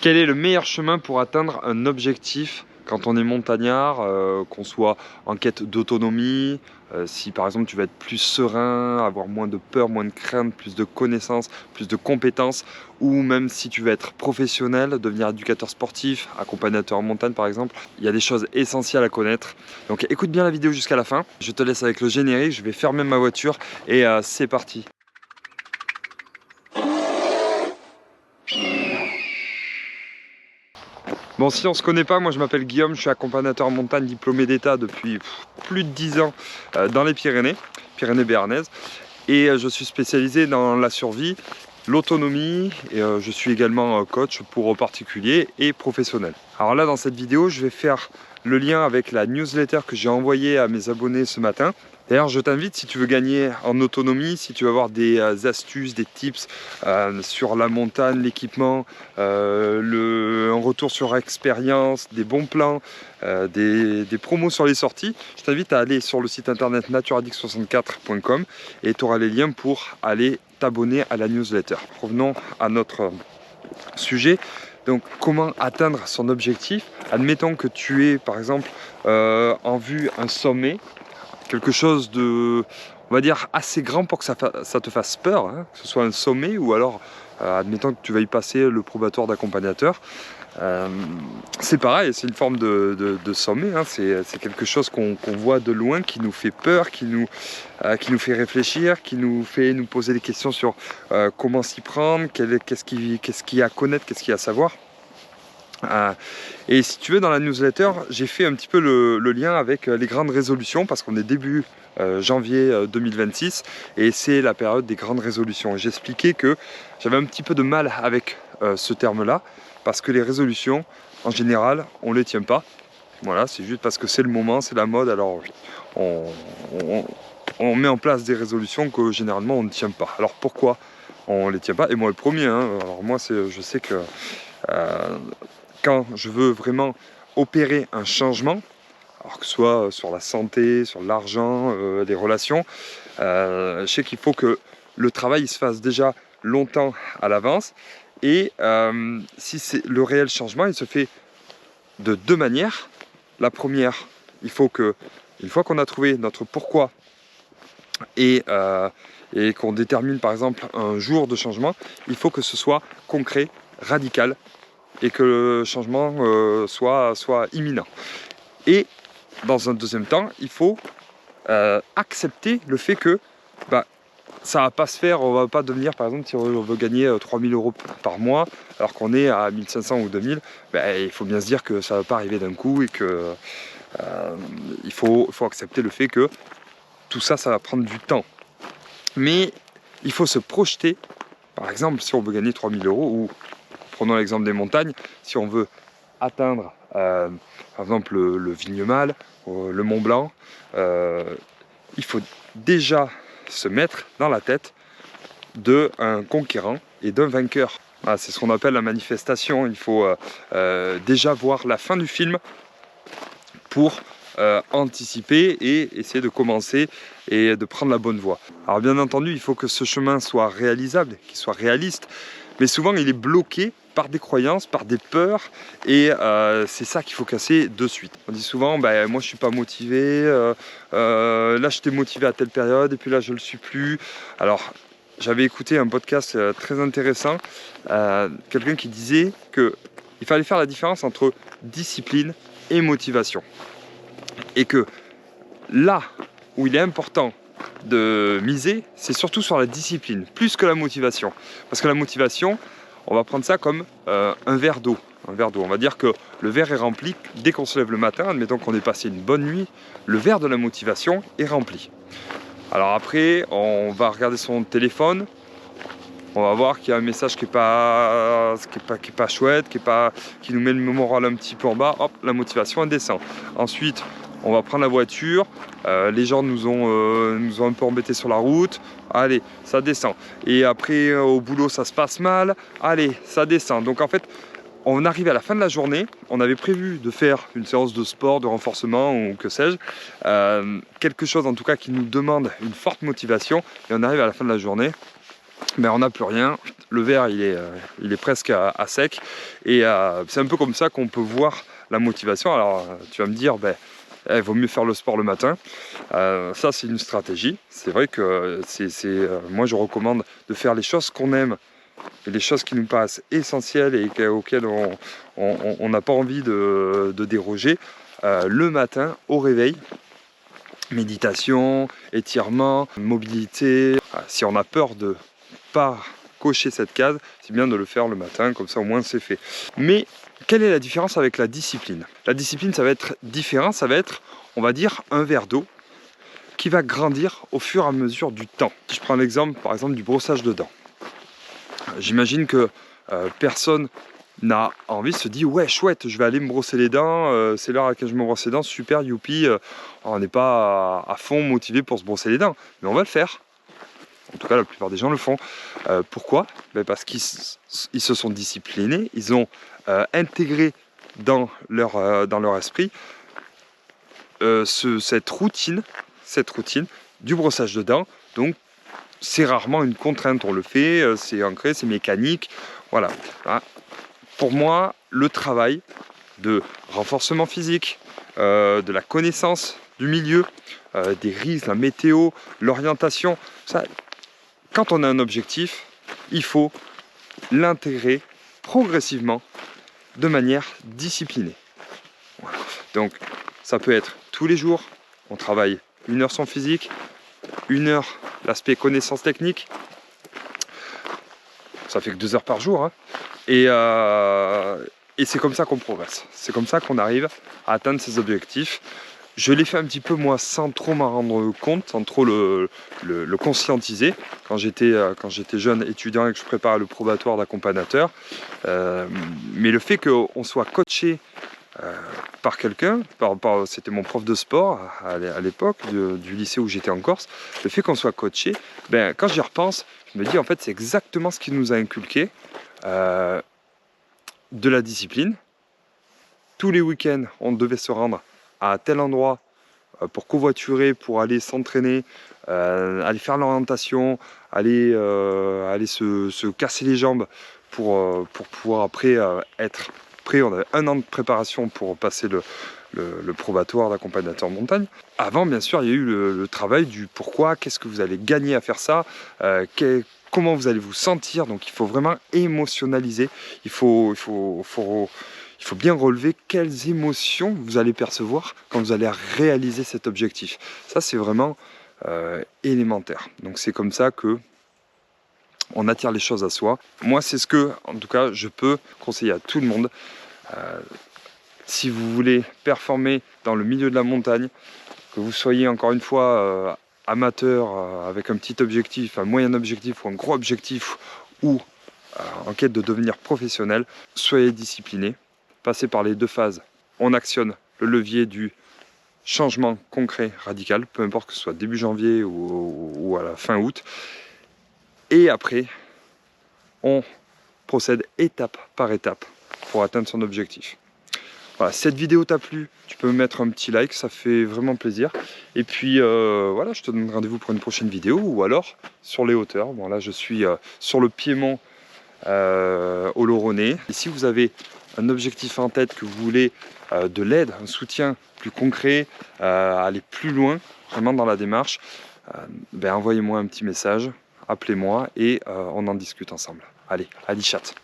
Quel est le meilleur chemin pour atteindre un objectif quand on est montagnard, qu'on soit en quête d'autonomie, si par exemple tu vas être plus serein, avoir moins de peur, moins de crainte, plus de connaissances, plus de compétences, ou même si tu veux être professionnel, devenir éducateur sportif, accompagnateur en montagne par exemple, il y a des choses essentielles à connaître. Donc écoute bien la vidéo jusqu'à la fin, je te laisse avec le générique, je vais fermer ma voiture et c'est parti. Bon, si on se connaît pas, moi je m'appelle Guillaume, je suis accompagnateur en montagne diplômé d'État depuis plus de 10 ans dans les Pyrénées, Pyrénées-Béarnaises, et je suis spécialisé dans la survie, l'autonomie, et je suis également coach pour particuliers et professionnels. Alors là, dans cette vidéo, je vais faire le lien avec la newsletter que j'ai envoyée à mes abonnés ce matin. D'ailleurs, je t'invite, si tu veux gagner en autonomie, si tu veux avoir des astuces, des tips sur la montagne, l'équipement, un retour sur expérience, des bons plans, des promos sur les sorties, je t'invite à aller sur le site internet naturaddict64.com et tu auras les liens pour aller t'abonner à la newsletter. Revenons à notre sujet. Donc, comment atteindre son objectif? Admettons que tu aies, par exemple, en vue un sommet, quelque chose de, on va dire, assez grand pour que ça te fasse peur, hein, que ce soit un sommet ou alors, admettons que tu vas y passer le probatoire d'accompagnateur. C'est pareil, c'est une forme de sommet, hein, c'est quelque chose qu'on voit de loin, qui nous fait peur, qui nous fait réfléchir, qui nous fait nous poser des questions sur comment s'y prendre, qu'est-ce qu'il y a à connaître, qu'est-ce qu'il y a à savoir. Et si tu veux, dans la newsletter, j'ai fait un petit peu le lien avec les grandes résolutions, parce qu'on est début janvier 2026 et c'est la période des grandes résolutions. J'expliquais que j'avais un petit peu de mal avec ce terme-là, parce que les résolutions, en général, on ne les tient pas. Voilà, c'est juste parce que c'est le moment, c'est la mode, alors on met en place des résolutions que généralement on ne tient pas. Alors pourquoi on ne les tient pas? Et moi le premier, hein. Alors moi je sais que quand je veux vraiment opérer un changement, alors que ce soit sur la santé, sur l'argent, les relations, je sais qu'il faut que le travail il se fasse déjà longtemps à l'avance. Et si c'est le réel changement, il se fait de deux manières. La première, il faut que, une fois qu'on a trouvé notre pourquoi et qu'on détermine par exemple un jour de changement, il faut que ce soit concret, radical, et que le changement soit imminent. Et dans un deuxième temps, il faut accepter le fait que ça va pas se faire, on va pas devenir, par exemple, si on veut gagner 3000 € par mois, alors qu'on est à 1500 ou 2000, il faut bien se dire que ça va pas arriver d'un coup et que il faut accepter le fait que tout ça, ça va prendre du temps. Mais il faut se projeter, par exemple, si on veut gagner 3000 €, ou prenons l'exemple des montagnes, si on veut atteindre, par exemple, le Vignemale, le Mont Blanc, il faut déjà se mettre dans la tête d'un conquérant et d'un vainqueur. Voilà, c'est ce qu'on appelle la manifestation. Il faut déjà voir la fin du film pour anticiper et essayer de commencer et de prendre la bonne voie. Alors bien entendu, il faut que ce chemin soit réalisable, qu'il soit réaliste, mais souvent il est bloqué par des croyances, par des peurs, et c'est ça qu'il faut casser de suite. On dit souvent, moi je suis pas motivé, là j'étais motivé à telle période, et puis là je le suis plus. Alors j'avais écouté un podcast très intéressant, quelqu'un qui disait qu'il fallait faire la différence entre discipline et motivation. Et que là où il est important de miser, c'est surtout sur la discipline, plus que la motivation. Parce que la motivation, on va prendre ça comme un verre d'eau. On va dire que le verre est rempli dès qu'on se lève le matin, admettons qu'on ait passé une bonne nuit, le verre de la motivation est rempli. Alors après, on va regarder son téléphone, on va voir qu'il y a un message qui est pas chouette, qui nous met le moral un petit peu en bas, hop, la motivation elle descend. Ensuite, on va prendre la voiture, les gens nous ont un peu embêtés sur la route, allez, ça descend. Et après, au boulot, ça se passe mal, allez, ça descend. Donc en fait, on arrive à la fin de la journée, on avait prévu de faire une séance de sport, de renforcement ou que sais-je, quelque chose en tout cas qui nous demande une forte motivation, et on arrive à la fin de la journée, on n'a plus rien, le verre il est presque à sec, et c'est un peu comme ça qu'on peut voir la motivation. Alors tu vas me dire, il vaut mieux faire le sport le matin, ça c'est une stratégie. C'est vrai que moi je recommande de faire les choses qu'on aime, et les choses qui nous paraissent essentielles et auxquelles on n'a pas envie de déroger, le matin au réveil. Méditation, étirement, mobilité. Si on a peur de pas cocher cette case, c'est bien de le faire le matin, comme ça au moins c'est fait. Mais quelle est la différence avec la discipline? La discipline, ça va être différent, ça va être, on va dire, un verre d'eau qui va grandir au fur et à mesure du temps. Si je prends l'exemple, par exemple, du brossage de dents. J'imagine que personne n'a envie, se dit ouais chouette, je vais aller me brosser les dents, c'est l'heure à laquelle je me brosse les dents, super, youpi, on n'est pas à fond motivé pour se brosser les dents, mais on va le faire. En tout cas, la plupart des gens le font. Pourquoi? Parce qu'ils se sont disciplinés, ils ont intégré dans leur esprit cette routine du brossage de dents. Donc, c'est rarement une contrainte, on le fait, c'est ancré, c'est mécanique. Voilà. Pour moi, le travail de renforcement physique, de la connaissance du milieu, des risques, la météo, l'orientation, ça, quand on a un objectif, il faut l'intégrer progressivement de manière disciplinée. Voilà. Donc ça peut être tous les jours, on travaille 1 heure son physique, 1 heure l'aspect connaissance technique, ça fait que 2 heures par jour, hein. Et c'est comme ça qu'on progresse, c'est comme ça qu'on arrive à atteindre ses objectifs. Je l'ai fait un petit peu moi sans trop m'en rendre compte, sans trop le conscientiser quand j'étais jeune étudiant et que je préparais le probatoire d'accompagnateur. Mais le fait qu'on soit coaché par quelqu'un, c'était mon prof de sport à l'époque du lycée où j'étais en Corse, le fait qu'on soit coaché, quand j'y repense, je me dis en fait c'est exactement ce qui nous a inculqué de la discipline. Tous les week-ends, on devait se rendre à tel endroit pour covoiturer, pour aller s'entraîner, aller faire l'orientation, aller se casser les jambes pour pouvoir après être prêt. On avait 1 an de préparation pour passer le probatoire d'accompagnateur en montagne. Avant, bien sûr, il y a eu le travail du pourquoi, qu'est-ce que vous allez gagner à faire ça, comment vous allez vous sentir. Donc il faut vraiment émotionnaliser, il faut bien relever quelles émotions vous allez percevoir quand vous allez réaliser cet objectif. Ça, c'est vraiment élémentaire. Donc c'est comme ça que on attire les choses à soi. Moi, c'est ce que, en tout cas, je peux conseiller à tout le monde. Si vous voulez performer dans le milieu de la montagne, que vous soyez encore une fois amateur avec un petit objectif, un moyen objectif ou un gros objectif, ou en quête de devenir professionnel, soyez discipliné. Passez par les 2 phases. On actionne le levier du changement concret, radical, peu importe que ce soit début janvier ou à la fin août. Et après, on procède étape par étape pour atteindre son objectif. Voilà, si cette vidéo t'a plu, tu peux me mettre un petit like, ça fait vraiment plaisir. Et puis voilà, je te donne rendez-vous pour une prochaine vidéo, ou alors sur les hauteurs. Bon, là, je suis sur le Piémont Oloronais. Et si vous avez un objectif en tête, que vous voulez de l'aide, un soutien plus concret, aller plus loin, vraiment dans la démarche, envoyez-moi un petit message, appelez-moi et on en discute ensemble. Allez, à Chat.